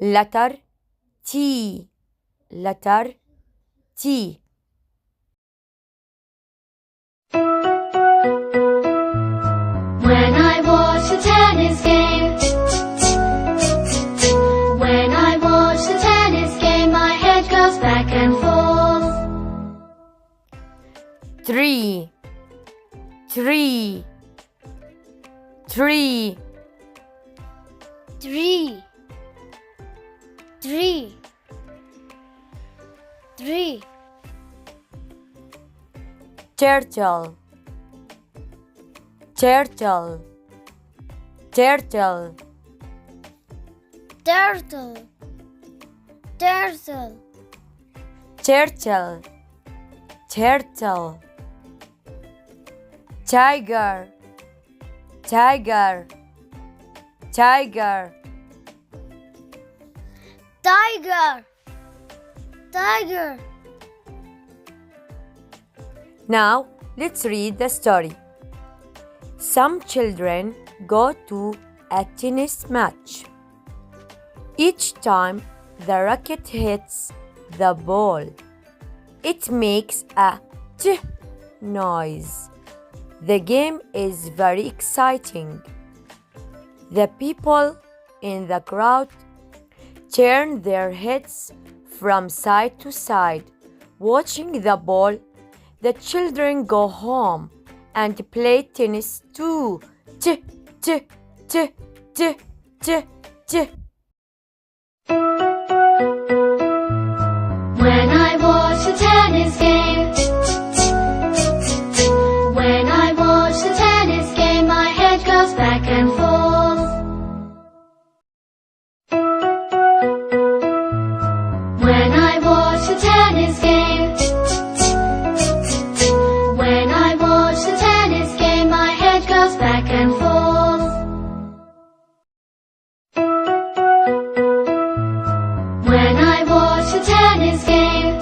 letter T, letter T. When I watch the tennis game, when I watch the tennis game, my head goes back and forth. 3, 3, 3. 3, 3, 3. Turtle, turtle, turtle. Turtle, turtle. Turtle, turtle. Tiger, tiger, tiger. Tiger, tiger. Now let's read the story. Some children go to a tennis match. Each time the racket hits the ball, it makes a t noise. The game is very exciting. The people in the crowd turn their heads from side to side, watching the ball. The children go home and play tennis too. T, t, t, t, t, t. When I watch the tennis game, when I watch the tennis game, my head goes back and forth. When I watch the tennis game, when I watch the tennis game, my head goes back and forth. When I watch the tennis game,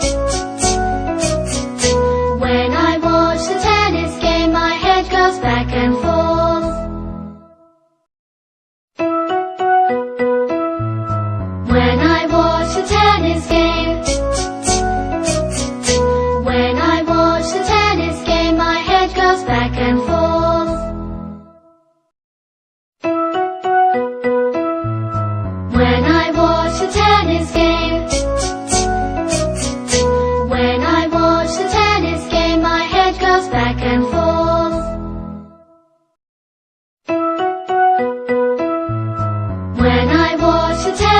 when I watch the tennis game, my head goes back and forth. When I watch the tennis game, when I watch the tennis game, my head goes back and forth. When I watch the tennis game, when I watch the tennis game, my head goes back and forth. When I watch the tennis